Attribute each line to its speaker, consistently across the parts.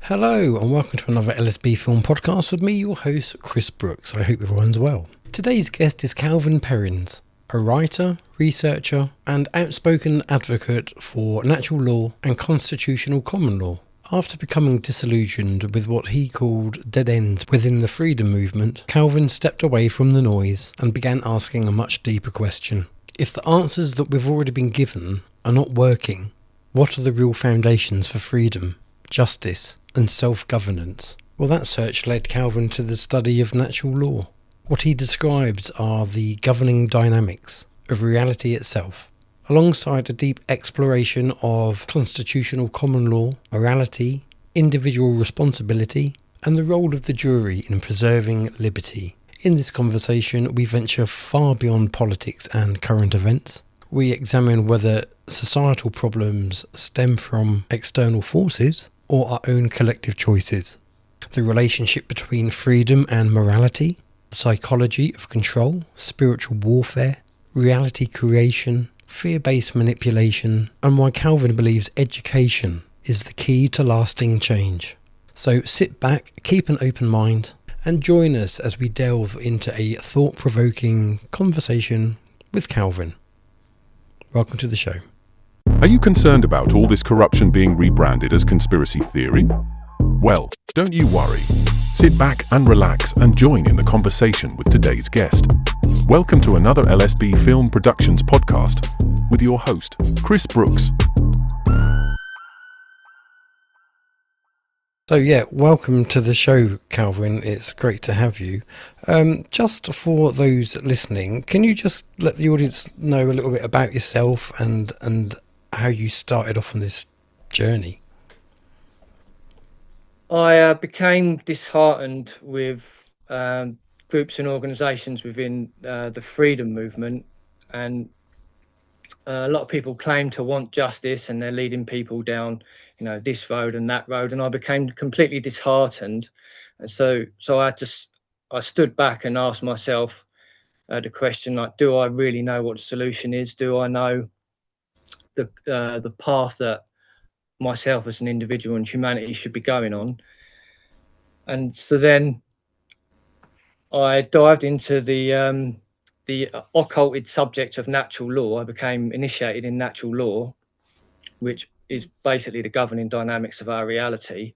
Speaker 1: Hello and welcome to another LSB film podcast with me, your host Chris Brooks. I hope everyone's well. Today's guest is Calvin Perrins, a writer, researcher and outspoken advocate for natural law and constitutional common law. After becoming disillusioned with what he called dead ends within the freedom movement, Calvin stepped away from the noise and began asking a much deeper question. If the answers that we've already been given are not working, what are the real foundations for freedom, justice and self-governance? Well, that search led Calvin to the study of natural law. What he describes are the governing dynamics of reality itself, alongside a deep exploration of constitutional common law, morality, individual responsibility, and the role of the jury in preserving liberty. In this conversation, we venture far beyond politics and current events. We examine whether societal problems stem from external forces or our own collective choices, the relationship between freedom and morality, psychology of control, spiritual warfare, reality creation, fear-based manipulation, and why Calvin believes education is the key to lasting change. So sit back, keep an open mind, and join us as we delve into a thought-provoking conversation with Calvin. Welcome to the show.
Speaker 2: Are you concerned about all this corruption being rebranded as conspiracy theory? Well, don't you worry. Sit back and relax and join in the conversation with today's guest. Welcome to another LSB Film Productions podcast with your host, Chris Brooks.
Speaker 1: So welcome to the show, Calvin. It's great to have you. Just for those listening, can you just let the audience know a little bit about yourself and how you started off on this journey?
Speaker 3: I became disheartened with groups and organisations within the freedom movement, and a lot of people claim to want justice, and they're leading people down, this road and that road, and I became completely disheartened. And so I stood back and asked myself the question, like, do I really know what the solution is? Do I know the path that myself as an individual and humanity should be going on? And so then I dived into the occulted subject of natural law. I became initiated in natural law, which is basically the governing dynamics of our reality.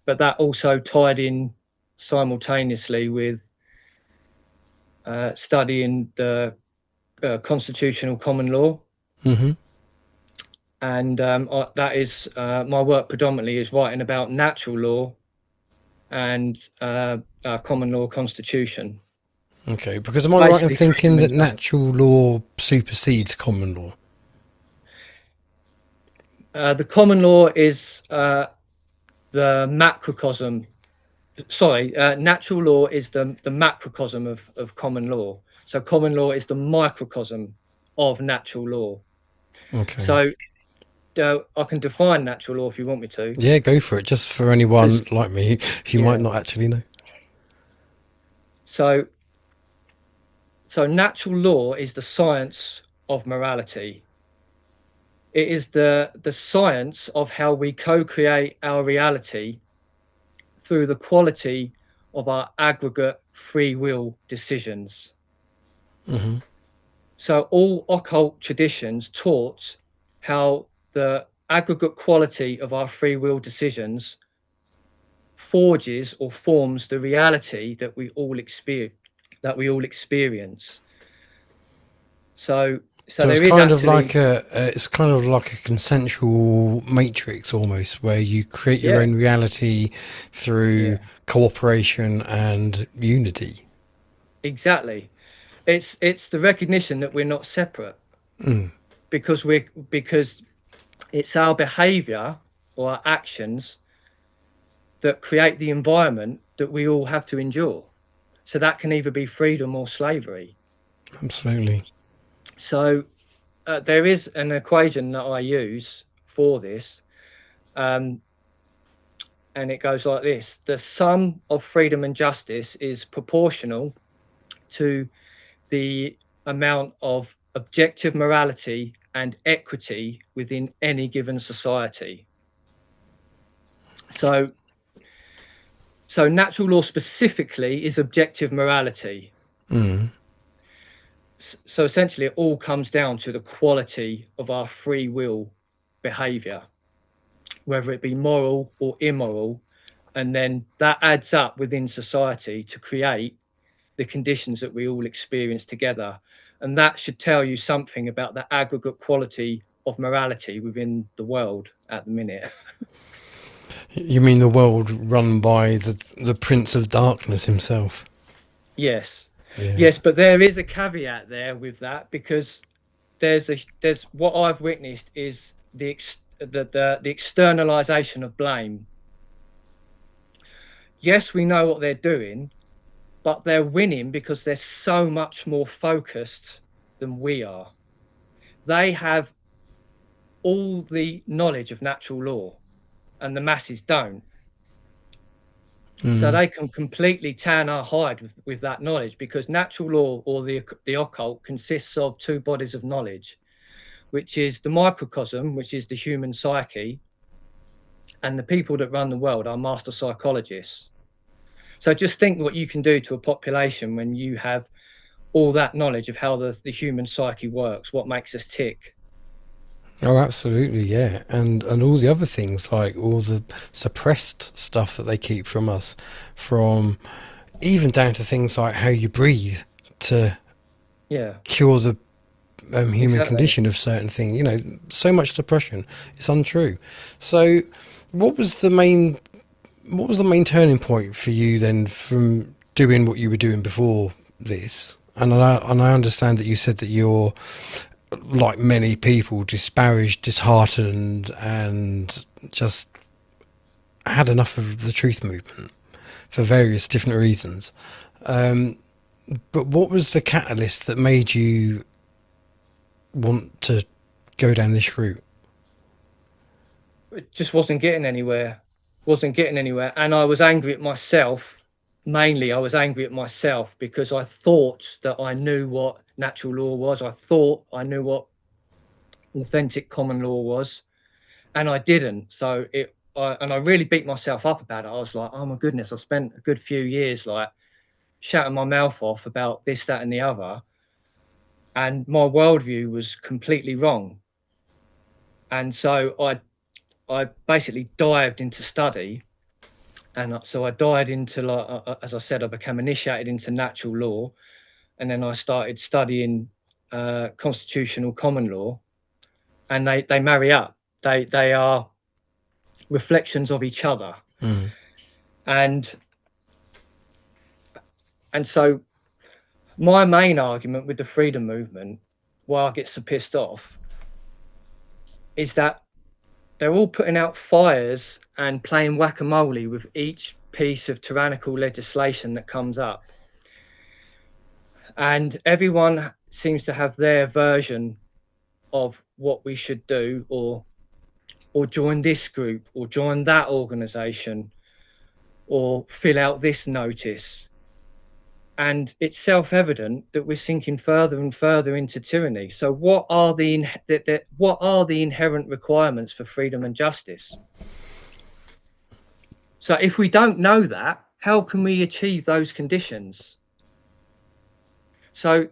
Speaker 3: But that also tied in simultaneously with studying the constitutional common law.
Speaker 1: Mm-hmm.
Speaker 3: And that is my work predominantly is writing about natural law and our common law constitution.
Speaker 1: Okay, because am I right in thinking that natural law supersedes common law?
Speaker 3: The common law is the macrocosm. Natural law is the macrocosm of common law. So common law is the microcosm of natural law.
Speaker 1: Okay.
Speaker 3: So I can define natural law if you want me to.
Speaker 1: Yeah, go for it. Just for anyone like me who might not actually know.
Speaker 3: So natural law is the science of morality. It is the science of how we co-create our reality through the quality of our aggregate free will decisions.
Speaker 1: Mm-hmm.
Speaker 3: So all occult traditions taught how the aggregate quality of our free will decisions forges or forms the reality that we all experience. So
Speaker 1: it's kind of like a consensual matrix almost, where you create your own reality through cooperation and unity.
Speaker 3: Exactly. It's the recognition that we're not separate, because it's our behavior or our actions that create the environment that we all have to endure. So that can either be freedom or slavery.
Speaker 1: Absolutely.
Speaker 3: So there is an equation that I use for this, and it goes like this: the sum of freedom and justice is proportional to the amount of objective morality and equity within any given society. So So natural law specifically is objective morality. So essentially it all comes down to the quality of our free will behavior, whether it be moral or immoral, and then that adds up within society to create the conditions that we all experience together. And that should tell you something about the aggregate quality of morality within the world at the minute.
Speaker 1: You mean the world run by the Prince of Darkness himself?
Speaker 3: Yes.
Speaker 1: Yeah.
Speaker 3: Yes, but there is a caveat there with that, because there's what I've witnessed is the externalization of blame. Yes, we know what they're doing, but they're winning because they're so much more focused than we are. They have all the knowledge of natural law and the masses don't. So they can completely tan our hide with that knowledge, because natural law, or the occult, consists of two bodies of knowledge, which is the microcosm, which is the human psyche, and the people that run the world are master psychologists. So just think what you can do to a population when you have all that knowledge of how the human psyche works, what makes us tick.
Speaker 1: Oh, absolutely, yeah. And all the other things, like all the suppressed stuff that they keep from us, from even down to things like how you breathe to cure the human condition of certain things. You know, so much suppression. It's untrue. So what was the main turning point for you then, from doing what you were doing before this? And I understand that you said that you're, like many people, disparaged, disheartened, and just had enough of the truth movement for various different reasons. But what was the catalyst that made you want to go down this route?
Speaker 3: It just wasn't getting anywhere. And I was angry at myself. Mainly, I was angry at myself because I thought that I knew what natural law was. I thought I knew what authentic common law was, and I didn't. So I really beat myself up about it. I was like, oh my goodness, I spent a good few years like shouting my mouth off about this, that, and the other, and my worldview was completely wrong. And so I basically dived into study. And so I dived into, like, as I said, I became initiated into natural law, and then I started studying constitutional common law, and they marry up. They are reflections of each other, and so my main argument with the freedom movement, why I get so pissed off, is that they're all putting out fires and playing whack-a-mole with each piece of tyrannical legislation that comes up. And everyone seems to have their version of what we should do, or join this group, or join that organization, or fill out this notice. And it's self-evident that we're sinking further and further into tyranny. So what are the inherent requirements for freedom and justice? So if we don't know that, how can we achieve those conditions? So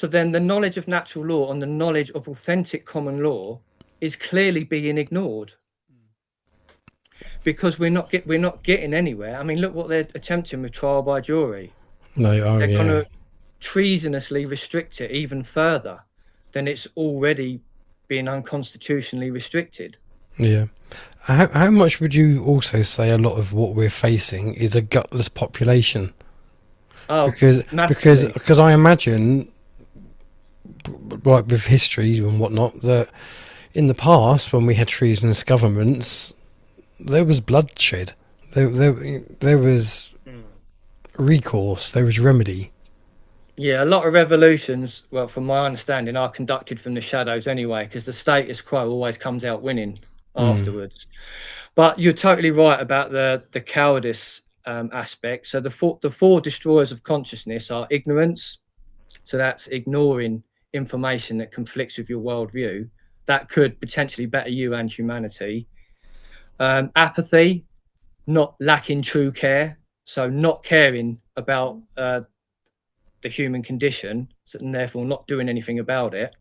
Speaker 3: then the knowledge of natural law and the knowledge of authentic common law is clearly being ignored, because we're not getting anywhere. I mean, look what they're attempting with trial by jury.
Speaker 1: They're
Speaker 3: going to treasonously restrict it even further than it's already being unconstitutionally restricted.
Speaker 1: Yeah. How much would you also say a lot of what we're facing is a gutless population?
Speaker 3: Oh,
Speaker 1: because I imagine, like with history and whatnot, that in the past, when we had treasonous governments, there was bloodshed. There was recourse. There was remedy.
Speaker 3: Yeah, a lot of revolutions, well, from my understanding, are conducted from the shadows anyway, because the status quo always comes out winning afterwards. But you're totally right about the cowardice aspect. So the four destroyers of consciousness are ignorance. So that's ignoring information that conflicts with your worldview. That could potentially better you and humanity. Apathy, not lacking true care, so not caring about the human condition, and therefore not doing anything about it.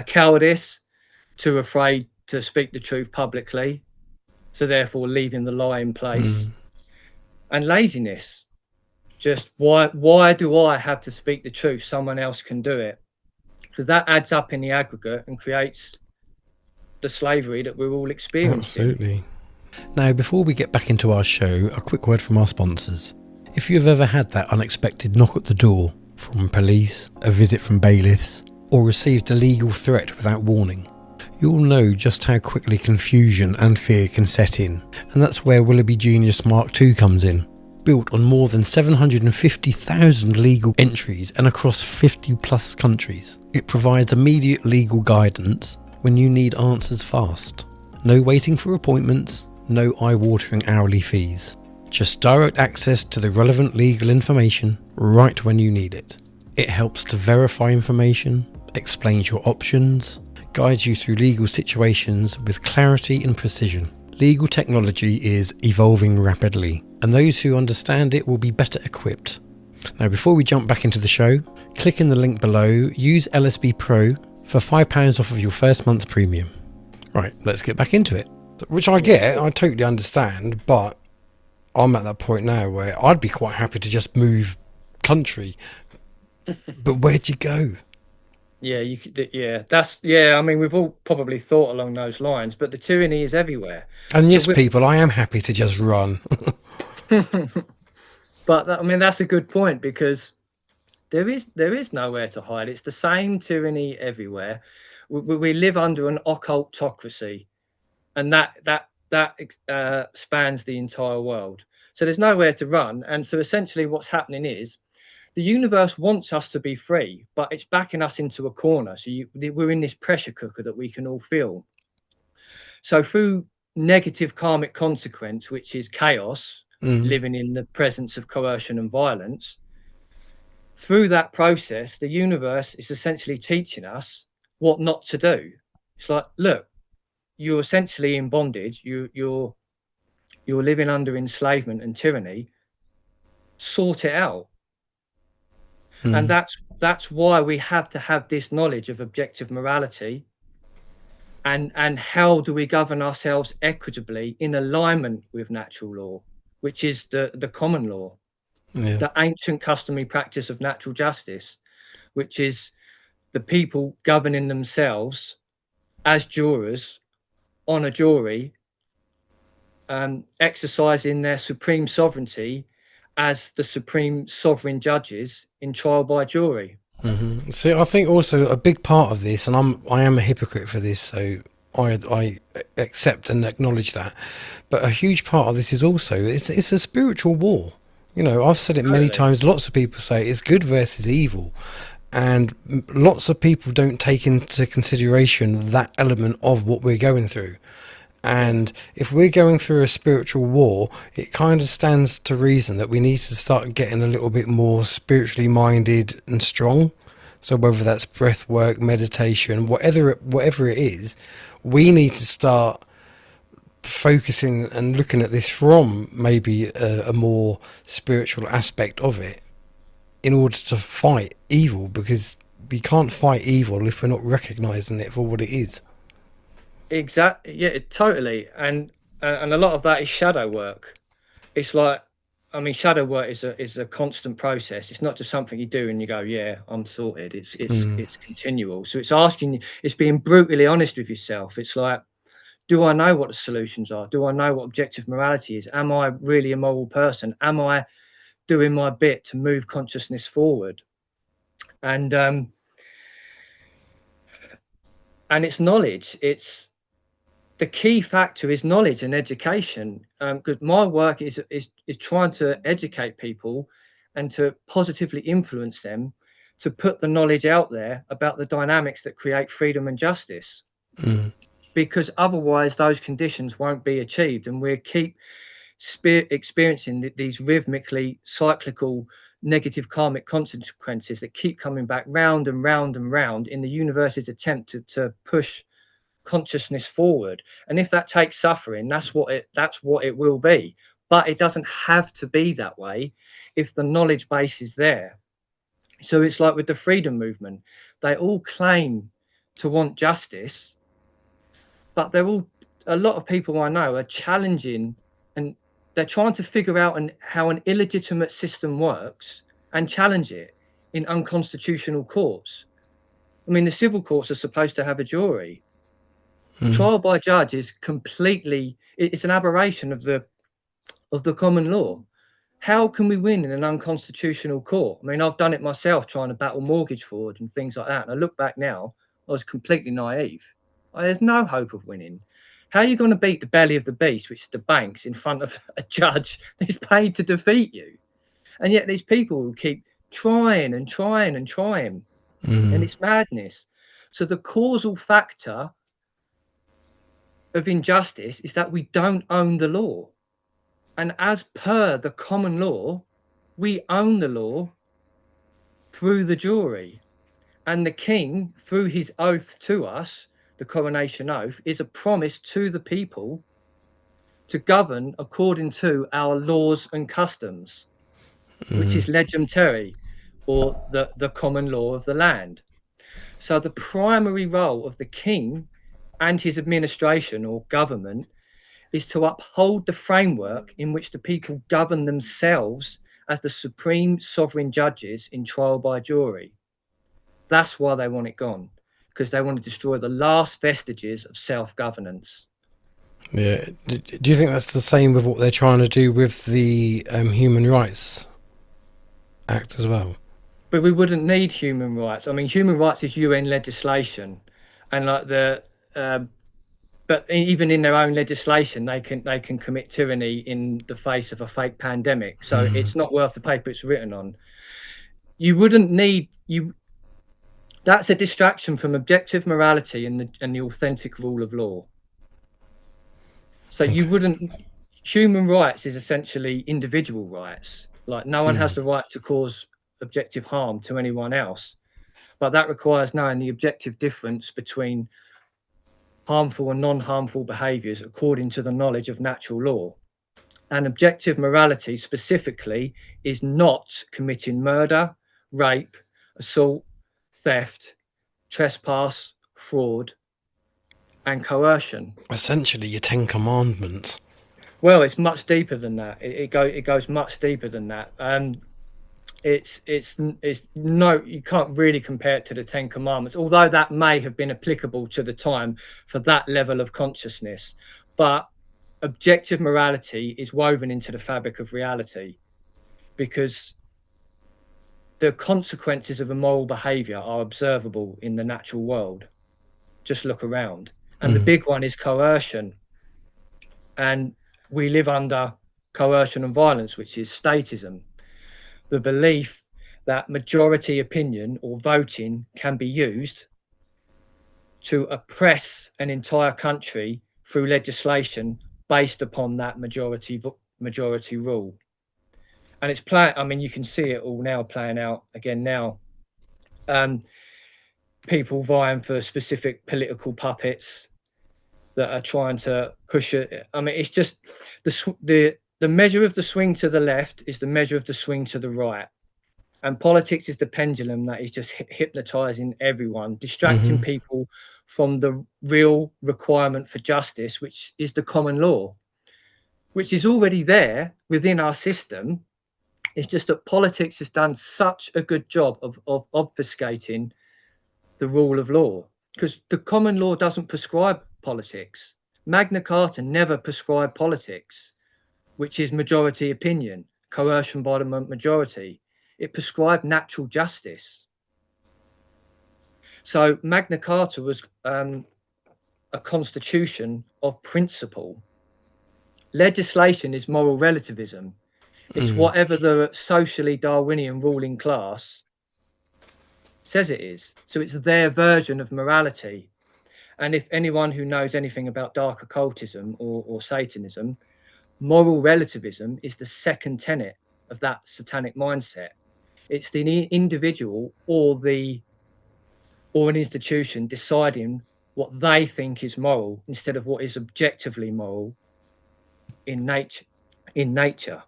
Speaker 3: Cowardice, too afraid to speak the truth publicly, so therefore leaving the lie in place. And laziness, just why do I have to speak the truth? Someone else can do it. Because that adds up in the aggregate and creates the slavery that we're all experiencing.
Speaker 1: Absolutely. Now, before we get back into our show, a quick word from our sponsors. If you've ever had that unexpected knock at the door from police, a visit from bailiffs, or received a legal threat without warning, you'll know just how quickly confusion and fear can set in. And that's where Willoughby Genius Mark II comes in. Built on more than 750,000 legal entries and across 50 plus countries, it provides immediate legal guidance when you need answers fast. No waiting for appointments, no eye-watering hourly fees. Just direct access to the relevant legal information right when you need it. It helps to verify information, explains your options, guides you through legal situations with clarity and precision. Legal technology is evolving rapidly, and those who understand it will be better equipped. Now, before we jump back into the show, click in the link below, use LSB Pro for £5 off of your first month's premium. Right, let's get back into it. Which I get, I totally understand, but I'm at that point now where I'd be quite happy to just move country. But where'd you go?
Speaker 3: Yeah, you could. Yeah, I mean, we've all probably thought along those lines, but the tyranny is everywhere.
Speaker 1: And yes, people, I am happy to just run.
Speaker 3: But I mean, that's a good point, because there is nowhere to hide. It's the same tyranny everywhere. We live under an occultocracy, and that spans the entire world. So there's nowhere to run. And so essentially what's happening is the universe wants us to be free, but it's backing us into a corner. So we're in this pressure cooker that we can all feel. So through negative karmic consequence, which is chaos, living in the presence of coercion and violence, through that process, the universe is essentially teaching us what not to do. It's like, look, you're essentially in bondage. You're living under enslavement and tyranny. Sort it out. And that's why we have to have this knowledge of objective morality, and how do we govern ourselves equitably in alignment with natural law, which is the common law, the ancient customary practice of natural justice, which is the people governing themselves as jurors on a jury, exercising their supreme sovereignty as the supreme sovereign judges in trial by jury.
Speaker 1: So I think also a big part of this, and I am a hypocrite for this, so I accept and acknowledge that, but a huge part of this is also it's a spiritual war. You know, I've said it many times. Lots of people say it's good versus evil, and lots of people don't take into consideration that element of what we're going through. And if we're going through a spiritual war, it kind of stands to reason that we need to start getting a little bit more spiritually minded and strong. So whether that's breath work, meditation, whatever it is, we need to start focusing and looking at this from maybe a more spiritual aspect of it in order to fight evil, because we can't fight evil if we're not recognizing it for what it is.
Speaker 3: Exactly. Yeah, totally. And a lot of that is shadow work. It's like, I mean, shadow work is a constant process. It's not just something you do and you go, yeah, I'm sorted. It's continual. So it's being brutally honest with yourself. It's like, do I know what the solutions are? Do I know what objective morality is? Am I really a moral person? Am I doing my bit to move consciousness forward? And it's knowledge. It's the key factor is knowledge and education. Because my work is trying to educate people and to positively influence them to put the knowledge out there about the dynamics that create freedom and justice. Because otherwise those conditions won't be achieved, and we'll keep experiencing these rhythmically cyclical negative karmic consequences that keep coming back round and round and round in the universe's attempt to push consciousness forward. And if that takes suffering, that's what it will be. But it doesn't have to be that way if the knowledge base is there. So it's like with the freedom movement, they all claim to want justice, but a lot of people I know are challenging, and they're trying to figure out how an illegitimate system works and challenge it in unconstitutional courts. I mean, the civil courts are supposed to have a jury. Trial by judge is it's an aberration of the common law. How can we win in an unconstitutional court? I mean, I've done it myself trying to battle mortgage fraud and things like that. And I look back now, I was completely naive. There's no hope of winning. How are you going to beat the belly of the beast, which is the banks, in front of a judge who's paid to defeat you? And yet there's people who keep trying and trying and trying. And it's madness. So the causal factor of injustice is that we don't own the law. And as per the common law, we own the law through the jury. And the king, through his oath to us, the coronation oath, is a promise to the people to govern according to our laws and customs, which is legem terrae, or the common law of the land. So the primary role of the king and his administration or government is to uphold the framework in which the people govern themselves as the supreme sovereign judges in trial by jury. That's why they want it gone, because they want to destroy the last vestiges of self-governance.
Speaker 1: Yeah. Do you think that's the same with what they're trying to do with the Human Rights Act as well?
Speaker 3: But we wouldn't need human rights. I mean, human rights is UN legislation, and like but even in their own legislation, they can commit tyranny in the face of a fake pandemic. So it's not worth the paper it's written on. You wouldn't need you. That's a distraction from objective morality and the authentic rule of law. So you wouldn't. Human rights is essentially individual rights. Like no one has the right to cause objective harm to anyone else, but that requires knowing the objective difference between harmful and non-harmful behaviours according to the knowledge of natural law. And objective morality specifically is not committing murder, rape, assault, theft, trespass, fraud, and coercion.
Speaker 1: Essentially your 10 Commandments.
Speaker 3: Well, it's much deeper than that. It goes much deeper than that. It's no, you can't really compare it to the 10 Commandments, although that may have been applicable to the time for that level of consciousness. But objective morality is woven into the fabric of reality, because the consequences of immoral behavior are observable in the natural world. Just look around. And the big one is coercion. And we live under coercion and violence, which is statism. The belief that majority opinion or voting can be used to oppress an entire country through legislation based upon that majority rule. And it's I mean, you can see it all now playing out again now. People vying for specific political puppets that are trying to push it. I mean, it's just the measure of the swing to the left is the measure of the swing to the right. And politics is the pendulum that is just hypnotizing everyone, distracting people from the real requirement for justice, which is the common law, which is already there within our system. It's just that politics has done such a good job of obfuscating the rule of law, because the common law doesn't prescribe politics. Magna Carta never prescribed politics, which is majority opinion, coercion by the majority. It prescribed natural justice. So Magna Carta was a constitution of principle. Legislation is moral relativism. It's whatever the socially Darwinian ruling class says it is. So it's their version of morality. And if anyone who knows anything about dark occultism or Satanism, moral relativism is the second tenet of that satanic mindset. It's the individual or an institution deciding what they think is moral instead of what is objectively moral in nature.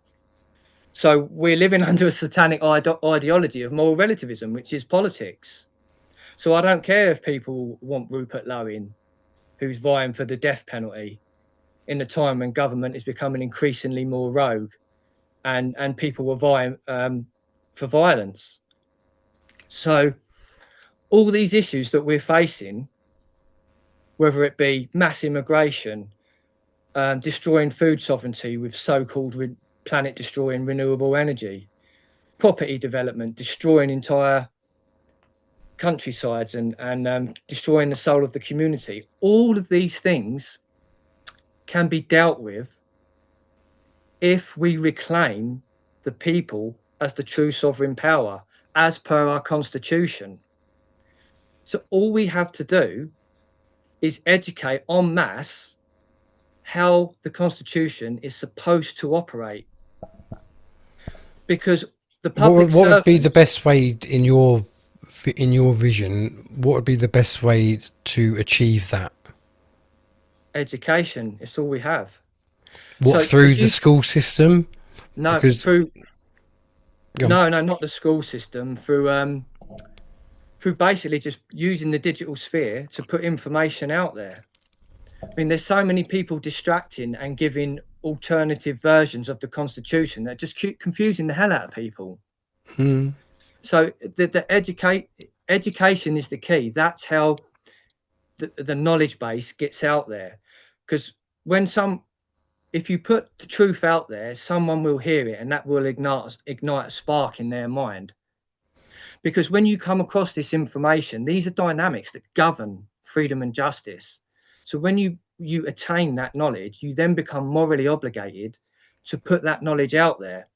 Speaker 3: So we're living under a satanic ideology of moral relativism, which is politics. So I don't care if people want Rupert Lowen, who's vying for the death penalty, in a time when government is becoming increasingly more rogue, and people were vying for violence. So all these issues that we're facing, whether it be mass immigration, destroying food sovereignty with so-called planet-destroying renewable energy, property development, destroying entire countrysides and destroying the soul of the community. All of these things can be dealt with if we reclaim the people as the true sovereign power, as per our constitution. So all we have to do is educate en masse how the constitution is supposed to operate. Because the public
Speaker 1: what would be the best way in your vision? What would be the best way to achieve that?
Speaker 3: Education. It's all we have.
Speaker 1: What, so, through the school system?
Speaker 3: No,
Speaker 1: because,
Speaker 3: through no, not the school system. Through basically just using the digital sphere to put information out there. I mean, there's so many people distracting and giving alternative versions of the constitution that just keep confusing the hell out of people. So the education is the key. That's how the knowledge base gets out there. Because if you put the truth out there, someone will hear it, and that will ignite a spark in their mind. Because when you come across this information, these are dynamics that govern freedom and justice. So when you attain that knowledge, you then become morally obligated to put that knowledge out there.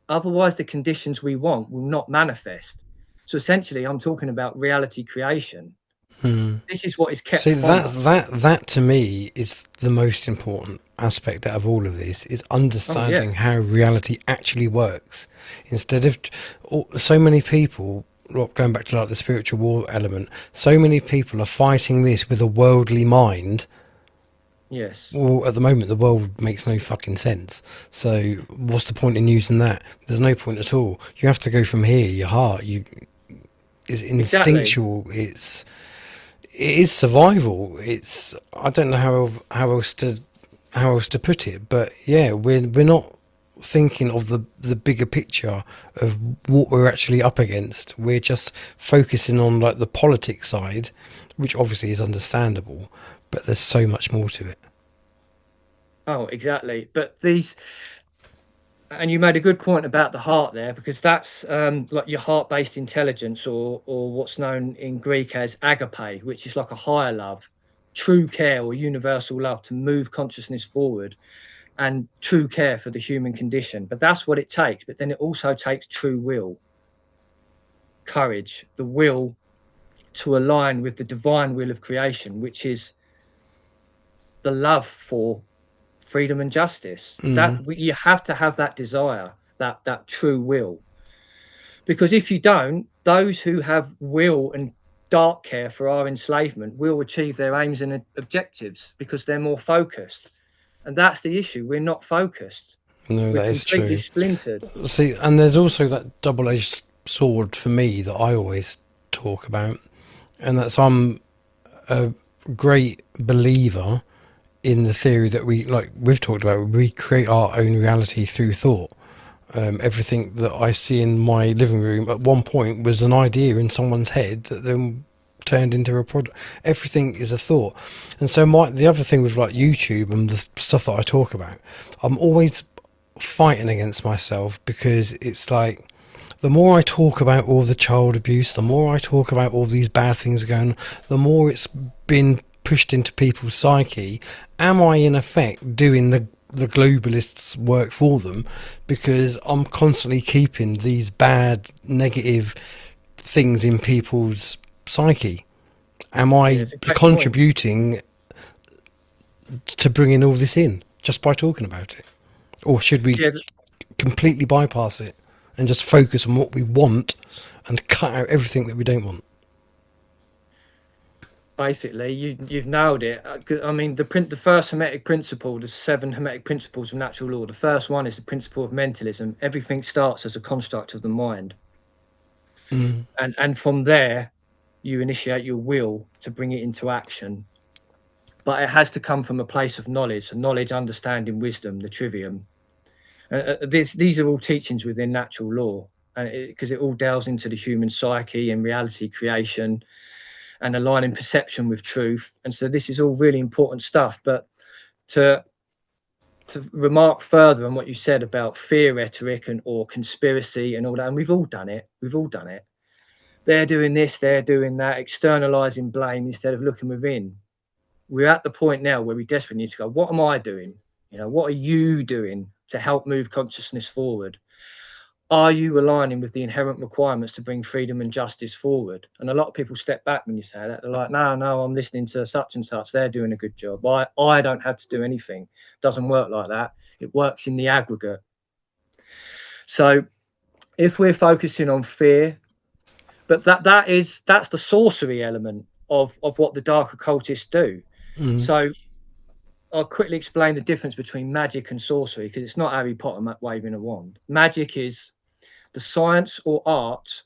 Speaker 3: Otherwise, the conditions we want will not manifest. So essentially, I'm talking about reality creation. This is what is kept.
Speaker 1: See, that to me is the most important aspect out of all of this, is understanding how reality actually works. Instead of so many people, going back to like the spiritual war element, so many people are fighting this with a worldly mind.
Speaker 3: Yes.
Speaker 1: Well, at the moment, the world makes no fucking sense. So what's the point in using that? There's no point at all. You have to go from here, your heart. It's instinctual. Exactly. It is survival. I don't know how else to put it, but yeah, we're not thinking of the bigger picture of what we're actually up against. We're just focusing on like the politics side, which obviously is understandable, but there's so much more to it.
Speaker 3: Oh, exactly. But and you made a good point about the heart there, because that's like your heart-based intelligence, or what's known in Greek as agape, which is like a higher love, true care or universal love to move consciousness forward, and true care for the human condition. But that's what it takes. But then it also takes true will, courage, the will to align with the divine will of creation, which is the love for freedom and justice. You have to have that desire, that true will, because if you don't, those who have will and dark care for our enslavement will achieve their aims and objectives because they're more focused. And that's the issue. We're not focused.
Speaker 1: No, that is true.
Speaker 3: Completely splintered.
Speaker 1: See, and there's also that double-edged sword for me that I always talk about, and that's I'm a great believer in the theory that we've talked about, we create our own reality through thought. Everything that I see in my living room at one point was an idea in someone's head that then turned into a product. Everything is a thought. And so the other thing with like YouTube and the stuff that I talk about, I'm always fighting against myself, because it's like, the more I talk about all the child abuse, the more I talk about all these bad things going on, the more it's been pushed into people's psyche. Am I in effect doing the globalists' work for them, because I'm constantly keeping these bad negative things in people's psyche? Am I contributing to bringing all this in just by talking about it, or should we completely bypass it and just focus on what we want and cut out everything that we don't want?
Speaker 3: Basically, you've nailed it. I mean, the first hermetic principle, the 7 hermetic principles of natural law. The first one is the principle of mentalism. Everything starts as a construct of the mind, and from there, you initiate your will to bring it into action. But it has to come from a place of knowledge, understanding, wisdom, the trivium. These are all teachings within natural law, and because it all delves into the human psyche and reality creation, and aligning perception with truth. And so this is all really important stuff. But to remark further on what you said about fear rhetoric or conspiracy and all that, and we've all done it. They're doing this, they're doing that, externalizing blame instead of looking within. We're at the point now where we desperately need to go, what am I doing? What are you doing to help move consciousness forward? Are you aligning with the inherent requirements to bring freedom and justice forward? And a lot of people step back when you say that. They're like, no, I'm listening to such and such. They're doing a good job. I don't have to do anything. It doesn't work like that. It works in the aggregate. So if we're focusing on fear, but that's the sorcery element of what the dark occultists do. So I'll quickly explain the difference between magic and sorcery, because it's not Harry Potter waving a wand. Magic is the science or art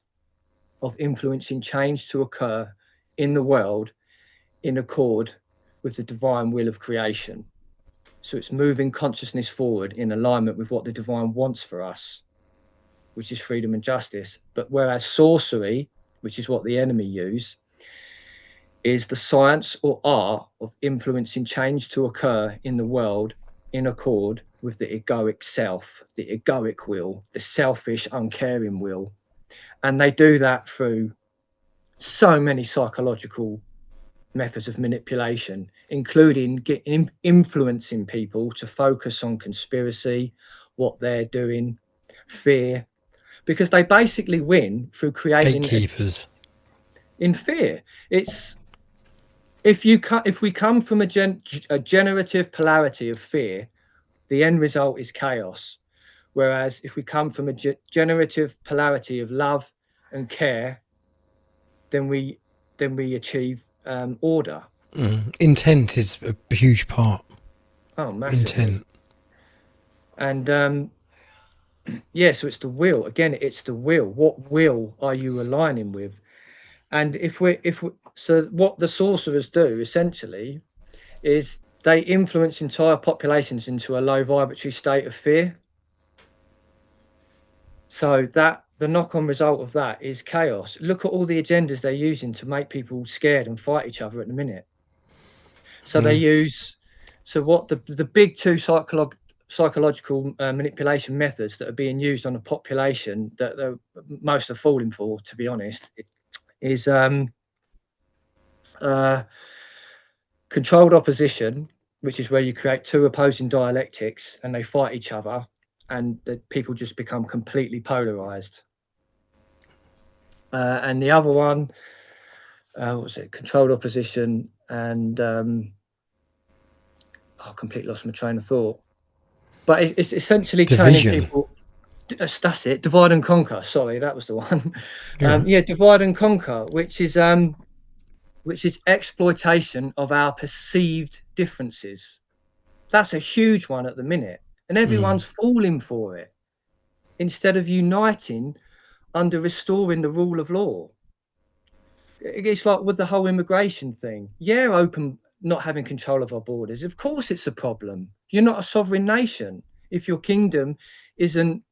Speaker 3: of influencing change to occur in the world in accord with the divine will of creation. So it's moving consciousness forward in alignment with what the divine wants for us, which is freedom and justice. But whereas sorcery, which is what the enemy use, is the science or art of influencing change to occur in the world in accord with the egoic self, the egoic will, the selfish, uncaring will. And they do that through so many psychological methods of manipulation, including influencing people to focus on conspiracy, what they're doing, fear, because they basically win through creating
Speaker 1: gatekeepers
Speaker 3: in fear. It's if we come from a generative polarity of fear, the end result is chaos. Whereas if we come from a generative polarity of love and care, then we achieve order.
Speaker 1: Intent is a huge part.
Speaker 3: Oh, massively.
Speaker 1: Intent.
Speaker 3: And yeah, so it's the will. Again, it's the will. What will are you aligning with? And so what the sorcerers do essentially is they influence entire populations into a low vibratory state of fear. So that the knock-on result of that is chaos. Look at all the agendas they're using to make people scared and fight each other at the minute. So they use, so what the big two psychological manipulation methods that are being used on a population that most are falling for, to be honest, is controlled opposition, which is where you create two opposing dialectics and they fight each other, and the people just become completely polarized. And the other one, what was it? Controlled opposition and I completely lost my train of thought. But it's essentially
Speaker 1: Division.
Speaker 3: turning people. That's it. Divide and conquer. Sorry, that was the one.
Speaker 1: Yeah.
Speaker 3: Divide and conquer, which is exploitation of our perceived differences. That's a huge one at the minute, and everyone's falling for it instead of uniting under restoring the rule of law. It's like with the whole immigration thing. Yeah, not having control of our borders. Of course, it's a problem. You're not a sovereign nation if your kingdom isn't.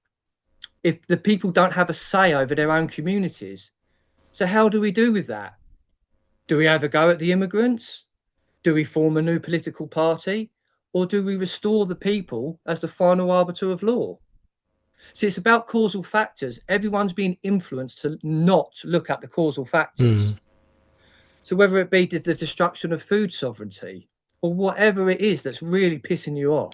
Speaker 3: If the people don't have a say over their own communities. So how do we do with that? Do we have a go at the immigrants? Do we form a new political party? Or do we restore the people as the final arbiter of law? See, it's about causal factors. Everyone's being influenced to not look at the causal factors. So whether it be the destruction of food sovereignty or whatever it is that's really pissing you off,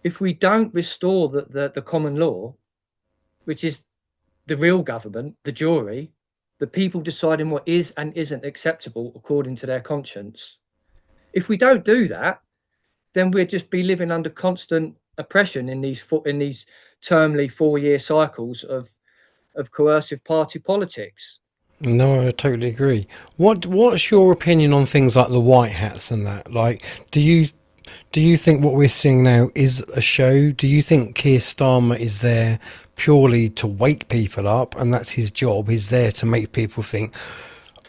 Speaker 3: if we don't restore the common law, which is the real government, the jury, the people deciding what is and isn't acceptable according to their conscience, if we don't do that, then we'll just be living under constant oppression in these termly 4-year cycles of coercive party politics.
Speaker 1: No, I totally agree. What's your opinion on things like the white hats and that? Like, do you think what we're seeing now is a show? Do you think Keir Starmer is there purely to wake people up, and that's his job? He's there to make people think,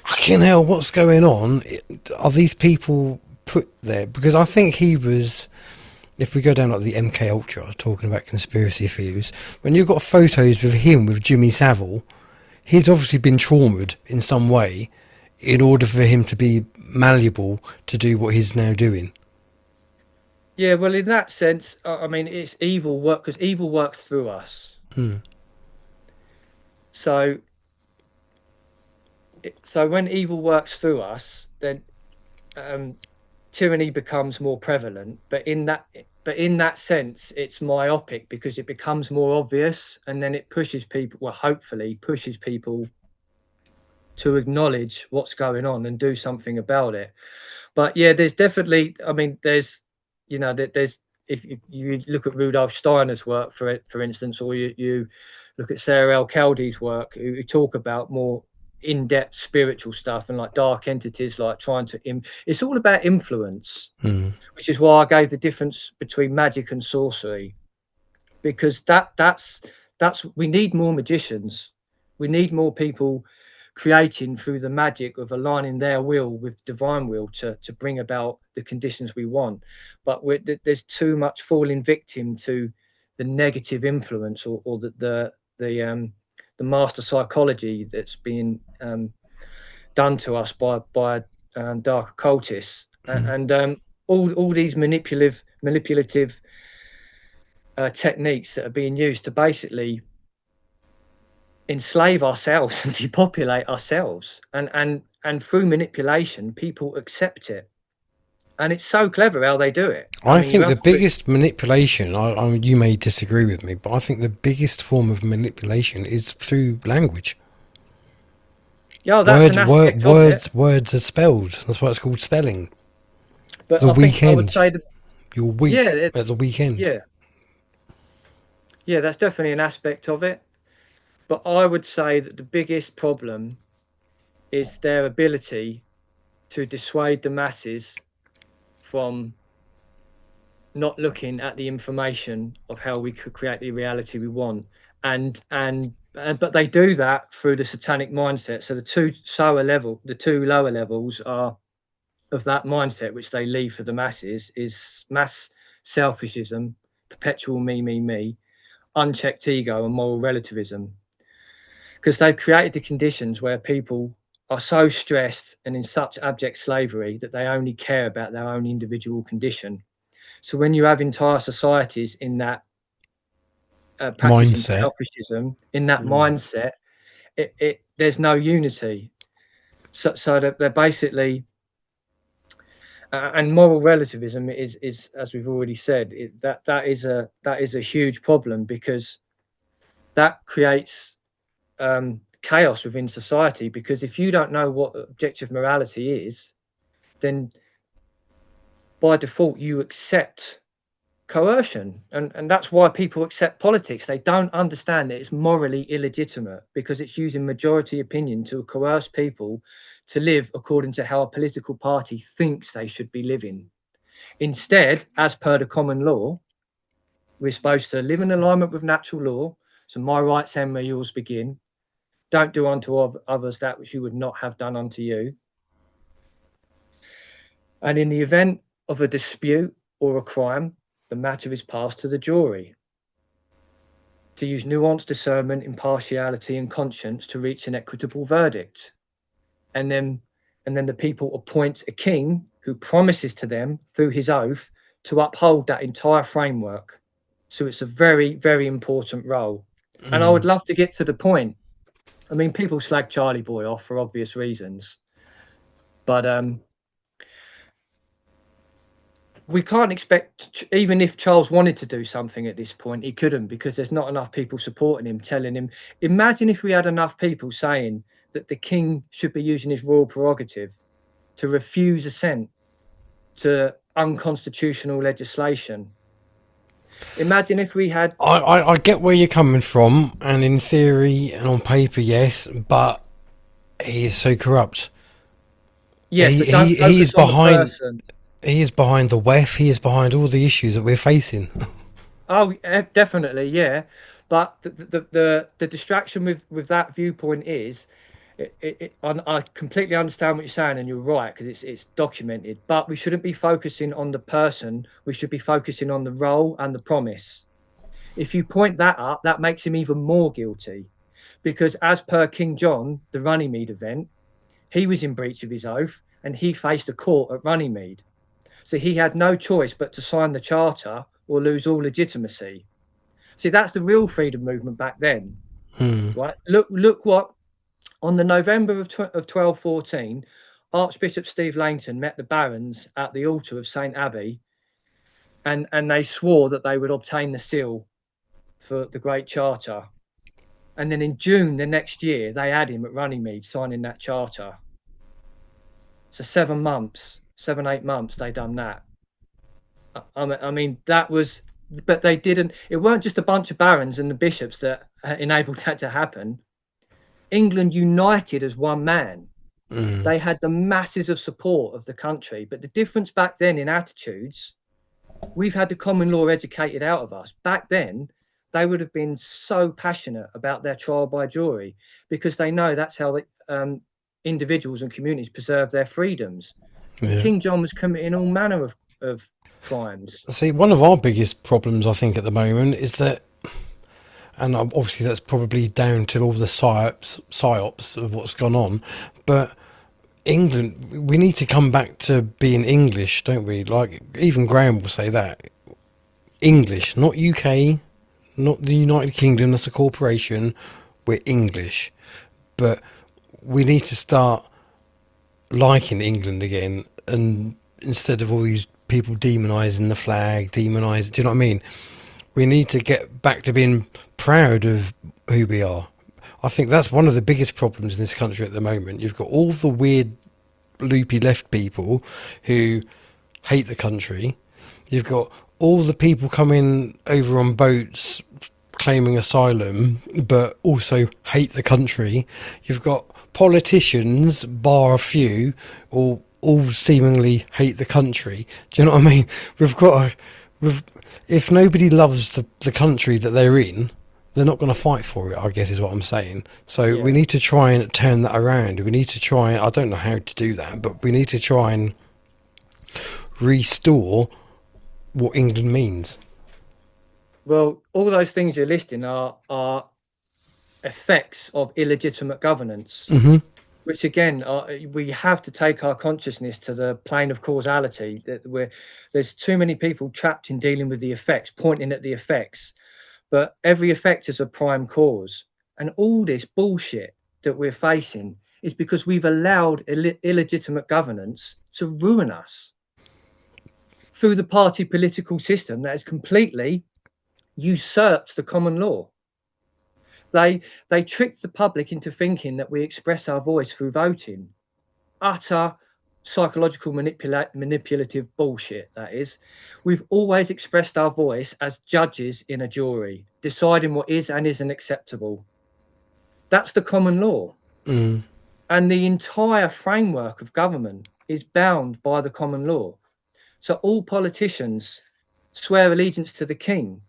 Speaker 1: "Fucking hell, what's going on? Are these people put there?" Because I think he was. If we go down like the MK Ultra, talking about conspiracy theories, when you've got photos with him with Jimmy Savile, he's obviously been traumatized in some way in order for him to be malleable to do what he's now doing.
Speaker 3: Yeah, well, in that sense, I mean, it's evil work because evil works through us.
Speaker 1: Mm.
Speaker 3: So, so when evil works through us, then um, tyranny becomes more prevalent. But in that sense, it's myopic because it becomes more obvious, and then it pushes people. Well, hopefully, pushes people to acknowledge what's going on and do something about it. But yeah, there's definitely. I mean, there's if you look at Rudolf Steiner's work, for instance, or you look at Sarah L. Caldy's work, who talk about more in-depth spiritual stuff and like dark entities, like trying to. It's all about influence,
Speaker 1: Mm.
Speaker 3: which is why I gave the difference between magic and sorcery, because that's we need more magicians. We need more people creating through the magic of aligning their will with divine will to bring about the conditions we want. But there's too much falling victim to the negative influence or the master psychology that's being done to us by dark occultists and all these manipulative techniques that are being used to basically enslave ourselves and depopulate ourselves, and through manipulation people accept it, and it's so clever how they do it.
Speaker 1: I
Speaker 3: mean, you
Speaker 1: think the
Speaker 3: have to,
Speaker 1: biggest manipulation, you may disagree with me, but I think the biggest form of manipulation is through language.
Speaker 3: yeah, that's an aspect of it,
Speaker 1: Words are spelled. That's why it's called spelling.
Speaker 3: but
Speaker 1: The
Speaker 3: I think I would
Speaker 1: weekend.
Speaker 3: say that
Speaker 1: You're
Speaker 3: yeah
Speaker 1: weak at the weekend.
Speaker 3: yeah, yeah, that's definitely an aspect of it, but I would say that the biggest problem is their ability to dissuade the masses from not looking at the information of how we could create the reality we want, and but they do that through the satanic mindset. So the two lower levels are of that mindset, which they leave for the masses, is mass selfishism, perpetual me, unchecked ego, and moral relativism, because they've created the conditions where people are so stressed and in such abject slavery that they only care about their own individual condition. So when you have entire societies in that practicing
Speaker 1: Mindset.
Speaker 3: selfishism, in that
Speaker 1: Mm.
Speaker 3: mindset, it there's no unity. So that they're basically and moral relativism is as we've already said, that is a huge problem because that creates chaos within society. Because if you don't know what objective morality is, then by default you accept coercion, and that's why people accept politics. They don't understand that it's morally illegitimate because it's using majority opinion to coerce people to live according to how a political party thinks they should be living. Instead, as per the common law, we're supposed to live in alignment with natural law. So my rights end where yours begin. Don't do unto others that which you would not have done unto you. And in the event of a dispute or a crime, the matter is passed to the jury to use nuanced discernment, impartiality, and conscience to reach an equitable verdict. And then the people appoint a king who promises to them through his oath to uphold that entire framework. So it's a very, very important role. And I would love to get to the point. I mean, people slag Charlie Boy off for obvious reasons, but we can't expect, even if Charles wanted to do something at this point, he couldn't, because there's not enough people supporting him, telling him. Imagine if we had enough people saying that the king should be using his royal prerogative to refuse assent to unconstitutional legislation. Imagine if we had.
Speaker 1: I get where you're coming from, and in theory and on paper, yes, but he is so corrupt.
Speaker 3: Yes, but don't
Speaker 1: He is
Speaker 3: focus on the
Speaker 1: behind.
Speaker 3: person.
Speaker 1: He is behind the WEF. He is behind all the issues that we're facing.
Speaker 3: Oh, definitely, yeah. But the distraction with that viewpoint is, I completely understand what you're saying, and you're right because it's documented. But we shouldn't be focusing on the person. We should be focusing on the role and the promise. If you point that up, that makes him even more guilty, because as per King John, the Runnymede event, he was in breach of his oath and he faced a court at Runnymede. So he had no choice but to sign the charter or lose all legitimacy. See, that's the real freedom movement back then, right? Look what on the November of 1214, Archbishop Steve Langton met the barons at the altar of St. Abbey, and they swore that they would obtain the seal for the Great Charter. And then in June the next year, they had him at Runnymede signing that charter. So 7 months, 8 months, they done that. I mean, that was, but they didn't. It weren't just a bunch of barons and the bishops that enabled that to happen. England united as one man. They had the masses of support of the country. But the difference back then in attitudes, we've had the common law educated out of us. Back then, they would have been so passionate about their trial by jury because they know that's how individuals and communities preserve their freedoms.
Speaker 1: Yeah.
Speaker 3: King John was committing all manner of crimes.
Speaker 1: See, one of our biggest problems, I think, at the moment is that, and obviously that's probably down to all the psyops of what's gone on, but England, we need to come back to being English, don't we? Like, even Graham will say that. English, not UK, not the United Kingdom, that's a corporation. We're English. But we need to start liking England again, and instead of all these people demonising the flag, do you know what I mean? We need to get back to being proud of who we are. I think that's one of the biggest problems in this country at the moment. You've got all the weird, loopy left people who hate the country. You've got all the people coming over on boats claiming asylum, but also hate the country. You've got politicians, bar a few, all seemingly hate the country. Do you know what I mean? If nobody loves the country that they're in, they're not going to fight for it, I guess is what I'm saying. So
Speaker 3: Yeah.
Speaker 1: we need to try and turn that around. We need to try, I don't know how to do that, but we need to try and restore what England means.
Speaker 3: Well, all those things you're listing are effects of illegitimate governance, which again, we have to take our consciousness to the plane of causality. That there's too many people trapped in dealing with the effects, pointing at the effects, but every effect is a prime cause. And all this bullshit that we're facing is because we've allowed illegitimate governance to ruin us through the party political system that has completely usurped the common law. They tricked the public into thinking that we express our voice through voting. Utter psychological manipulative bullshit, that is. We've always expressed our voice as judges in a jury, deciding what is and isn't acceptable. That's the common law. And the entire framework of government is bound by the common law. So all politicians swear allegiance to the king.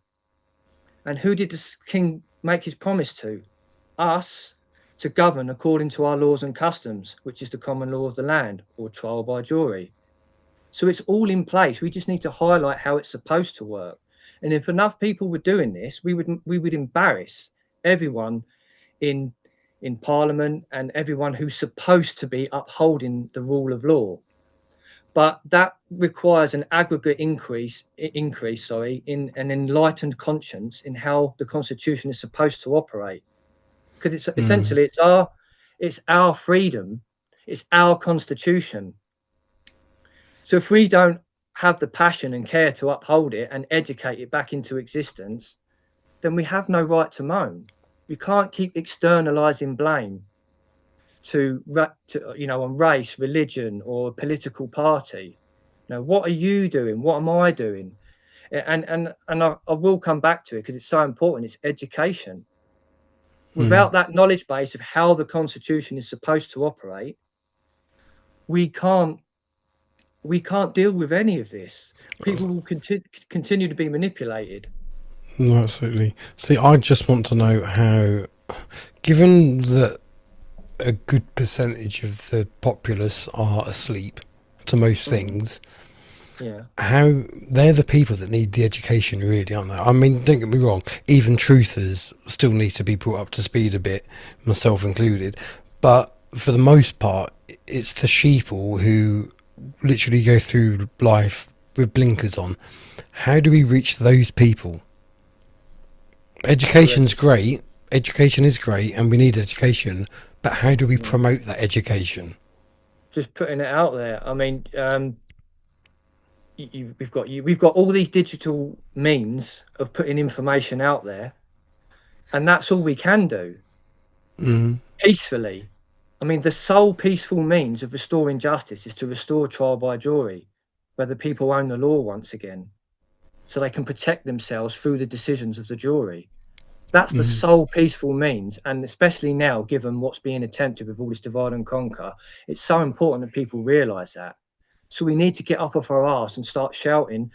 Speaker 3: And who did the king make his promise to? Us, to govern according to our laws and customs, which is the common law of the land, or trial by jury. So it's all in place. We just need to highlight how it's supposed to work. And if enough people were doing this, we would embarrass everyone in Parliament and everyone who's supposed to be upholding the rule of law. But that requires an aggregate increase in an enlightened conscience in how the Constitution is supposed to operate. Because it's essentially it's our freedom, it's our Constitution. So if we don't have the passion and care to uphold it and educate it back into existence, then we have no right to moan. We can't keep externalizing blame to on race, religion, or a political party. Now, what are you doing? What am I doing? And I will come back to it because it's so important. It's education. Without that knowledge base of how the Constitution is supposed to operate, we can't deal with any of this. People will continue to be manipulated.
Speaker 1: No, absolutely. See, I just want to know how, given that a good percentage of the populace are asleep to most things, how they're the people that need the education, really, aren't they? I mean, don't get me wrong, even truthers still need to be brought up to speed a bit, myself included, but for the most part, it's the sheeple who literally go through life with blinkers on. How do we reach those people? Education's great, education is great, and we need education, but how do we promote that education?
Speaker 3: Just putting it out there. I mean, we've got all these digital means of putting information out there, and that's all we can do peacefully. I mean, the sole peaceful means of restoring justice is to restore trial by jury, where the people own the law once again, so they can protect themselves through the decisions of the jury. That's the sole peaceful means, and especially now, given what's being attempted with all this divide and conquer, it's so important that people realise that. So we need to get up off our arse and start shouting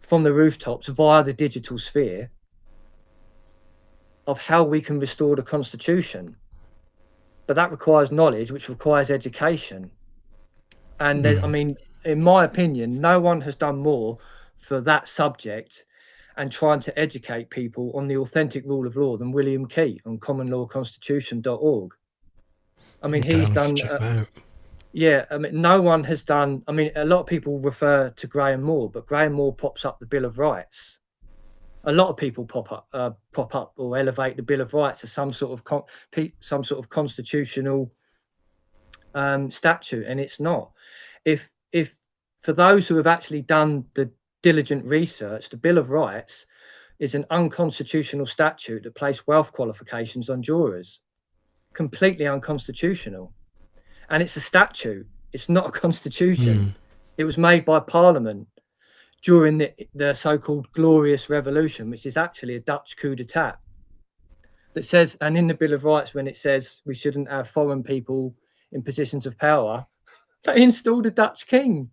Speaker 3: from the rooftops via the digital sphere of how we can restore the Constitution. But that requires knowledge, which requires education. And I mean, in my opinion, no one has done more for that subject and trying to educate people on the authentic rule of law than William Key on commonlawconstitution.org. I mean, he's done... yeah, I mean, no one has done... I mean, a lot of people refer to Graham Moore, but Graham Moore pops up the Bill of Rights. A lot of people pop up or elevate the Bill of Rights as some sort of constitutional statute, and it's not. If for those who have actually done the diligent research, the Bill of Rights is an unconstitutional statute that placed wealth qualifications on jurors. Completely unconstitutional. And it's a statute. It's not a constitution. It was made by Parliament during the so-called Glorious Revolution, which is actually a Dutch coup d'etat. That says, and in the Bill of Rights, when it says we shouldn't have foreign people in positions of power, they installed a Dutch king.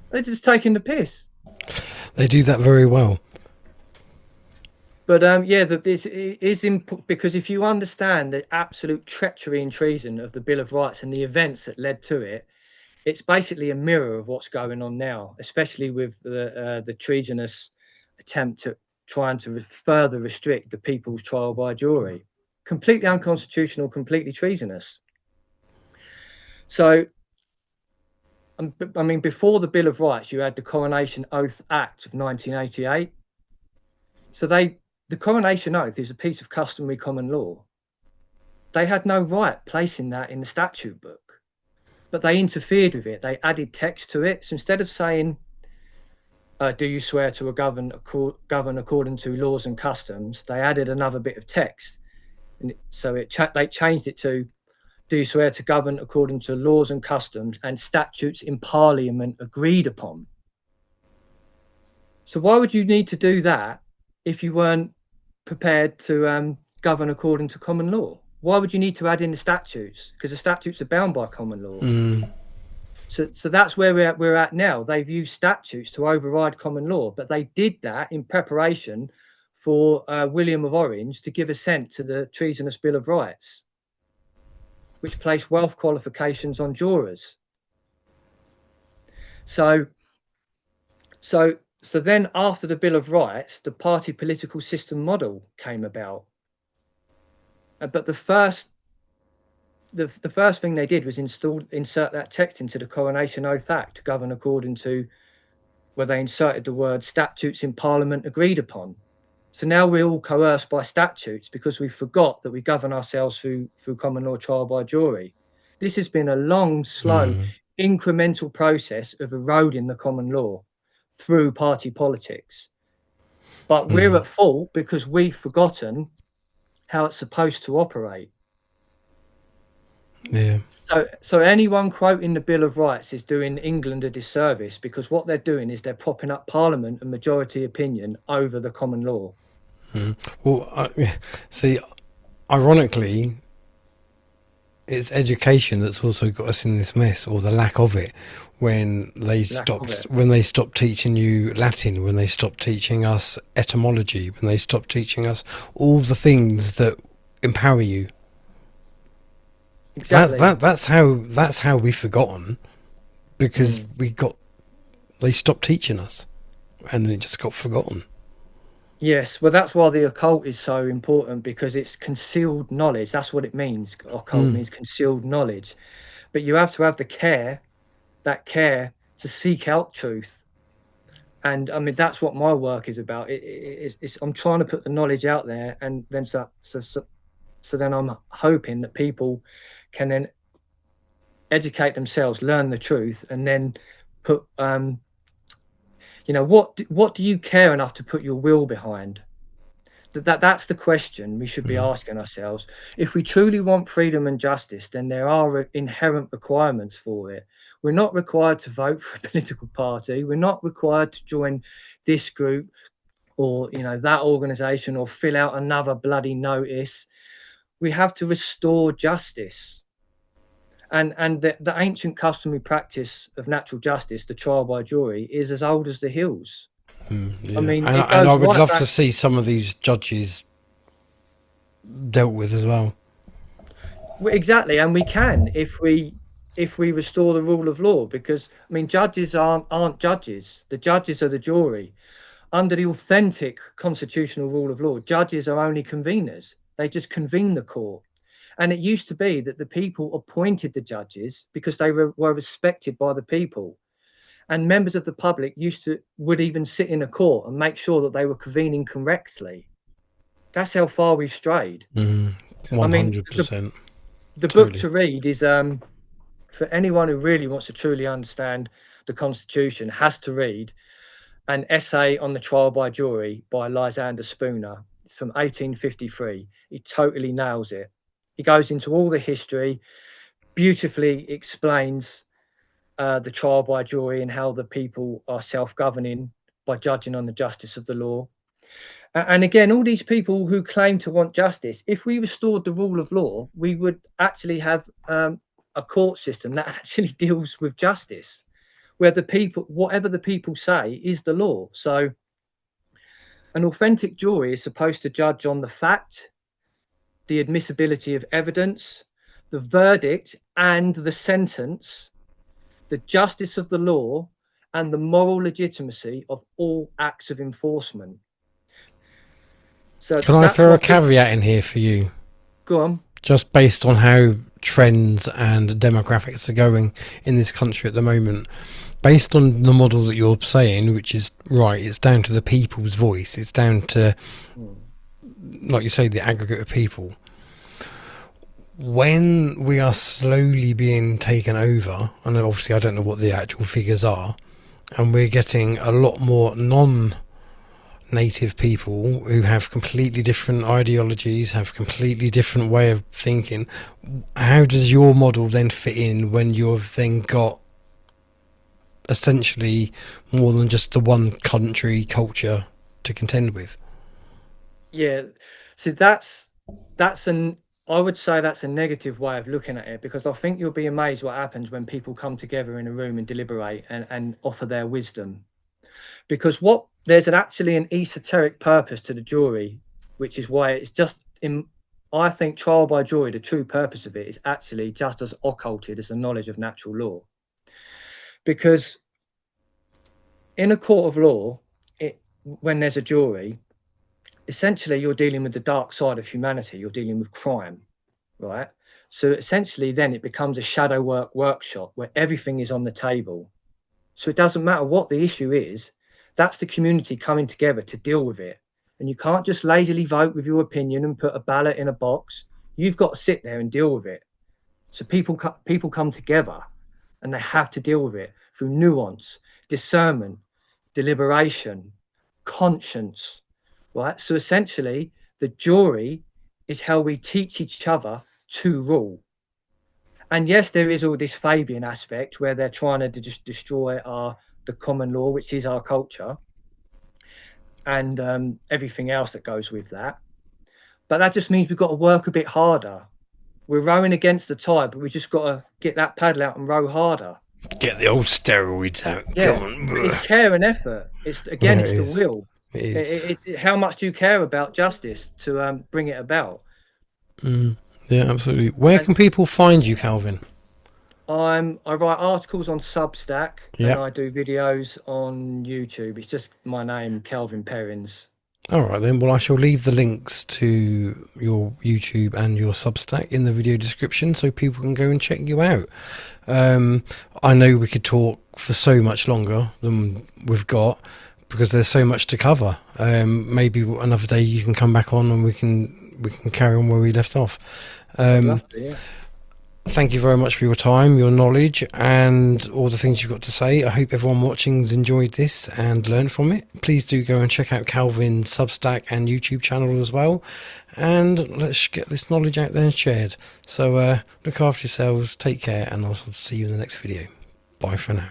Speaker 3: They're just taking the piss.
Speaker 1: They do that very well.
Speaker 3: But this is because if you understand the absolute treachery and treason of the Bill of Rights and the events that led to it, it's basically a mirror of what's going on now, especially with the treasonous attempt at trying to further restrict the people's trial by jury. Completely unconstitutional, completely treasonous. So, I mean, before the Bill of Rights, you had the Coronation Oath Act of 1988. So the Coronation Oath is a piece of customary common law. They had no right placing that in the statute book, but they interfered with it. They added text to it. So instead of saying, do you swear to govern according to laws and customs, they added another bit of text. And they changed it to, do you swear to govern according to laws and customs and statutes in Parliament agreed upon? So why would you need to do that if you weren't prepared to govern according to common law? Why would you need to add in the statutes? Because the statutes are bound by common law. So that's where we're at now. They've used statutes to override common law, but they did that in preparation for William of Orange to give assent to the treasonous Bill of Rights, which placed wealth qualifications on jurors. So then after the Bill of Rights, the party political system model came about. But the first thing they did was insert that text into the Coronation Oath Act to govern according to, where they inserted the word statutes in Parliament agreed upon. So now we're all coerced by statutes because we forgot that we govern ourselves through common law trial by jury. This has been a long, slow, incremental process of eroding the common law through party politics. But we're at fault because we've forgotten how it's supposed to operate.
Speaker 1: Yeah.
Speaker 3: So anyone quoting the Bill of Rights is doing England a disservice, because what they're doing is they're propping up Parliament and majority opinion over the common law.
Speaker 1: Well, see, ironically, it's education that's also got us in this mess, or the lack of it. When they stopped teaching you Latin, when they stopped teaching us etymology, when they stopped teaching us all the things that empower you.
Speaker 3: Exactly.
Speaker 1: That's how we've forgotten, because they stopped teaching us, and it just got forgotten.
Speaker 3: Yes, well, that's why the occult is so important, because it's concealed knowledge. That's what it means. Occult means concealed knowledge. But you have to have that care to seek out truth. And I mean, that's what my work is about. I'm trying to put the knowledge out there, and then so then I'm hoping that people can then educate themselves, learn the truth, and then put what do you care enough to put your will behind? That's the question we should be asking ourselves. If we truly want freedom and justice, then there are inherent requirements for it. We're not required to vote for a political party. We're not required to join this group or that organization, or fill out another bloody notice. We have to restore justice. And the ancient customary practice of natural justice, the trial by jury, is as old as the hills.
Speaker 1: Yeah.
Speaker 3: I mean,
Speaker 1: and I would love to see some of these judges dealt with as well.
Speaker 3: Exactly, and we can if we restore the rule of law, because I mean, judges aren't judges. The judges are the jury. Under the authentic constitutional rule of law, judges are only conveners. They just convene the court. And it used to be that the people appointed the judges because they were respected by the people. And members of the public would even sit in a court and make sure that they were convening correctly. That's how far we've strayed.
Speaker 1: 100%.
Speaker 3: The book to read is for anyone who really wants to truly understand the Constitution, has to read an essay on the trial by jury by Lysander Spooner. It's from 1853. He totally nails it. He goes into all the history, beautifully explains the trial by jury and how the people are self-governing by judging on the justice of the law. And again, all these people who claim to want justice, if we restored the rule of law, we would actually have a court system that actually deals with justice, where the people, whatever the people say, is the law. So an authentic jury is supposed to judge on the fact, the admissibility of evidence, the verdict and the sentence, the justice of the law, and the moral legitimacy of all acts of enforcement. So
Speaker 1: can I throw a caveat in here for you?
Speaker 3: Go on.
Speaker 1: Just based on how trends and demographics are going in this country at the moment, based on the model that you're saying, which is right, it's down to the people's voice, it's down to, like you say, the aggregate of people. When we are slowly being taken over, and obviously I don't know what the actual figures are, and we're getting a lot more non-native people who have completely different ideologies, have completely different way of thinking, how does your model then fit in when you've then got essentially more than just the one country culture to contend with?
Speaker 3: Yeah, so I would say that's a negative way of looking at it, because I think you'll be amazed what happens when people come together in a room and deliberate and offer their wisdom. Because there's actually an esoteric purpose to the jury, which is why it's just I think trial by jury, the true purpose of it is actually just as occulted as the knowledge of natural law. Because in a court of law, when there's a jury, essentially you're dealing with the dark side of humanity. You're dealing with crime, right? So essentially then it becomes a shadow workshop where everything is on the table. So it doesn't matter what the issue is, that's the community coming together to deal with it. And you can't just lazily vote with your opinion and put a ballot in a box. You've got to sit there and deal with it. So people come together and they have to deal with it through nuance, discernment, deliberation, conscience, right? So essentially, the jury is how we teach each other to rule. And yes, there is all this Fabian aspect where they're trying to just destroy the common law, which is our culture, and everything else that goes with that. but that just means we've got to work a bit harder. We're rowing against the tide, but we just got to get that paddle out and row harder.
Speaker 1: Get the old steroids out.
Speaker 3: Yeah,
Speaker 1: Come on.
Speaker 3: it's care and effort. It's again, it's the will.
Speaker 1: It is.
Speaker 3: How much do you care about justice to bring it about?
Speaker 1: Yeah, absolutely. Where can people find you, Calvin?
Speaker 3: I write articles on Substack,
Speaker 1: Yeah.
Speaker 3: and I do videos on YouTube. It's just my name, Calvin Perrins.
Speaker 1: All right then. Well, I shall leave the links to your YouTube and your Substack in the video description, so people can go and check you out. I know we could talk for so much longer than we've got, because there's so much to cover. Maybe another day you can come back on and we can carry on where we left off.
Speaker 3: Yeah.
Speaker 1: Thank you very much for your time, your knowledge, and all the things you've got to say. I hope everyone watching's enjoyed this and learned from it. Please do go and check out Calvin's Substack and YouTube channel as well. And let's get this knowledge out there and shared. So look after yourselves, take care, and I'll see you in the next video. Bye for now.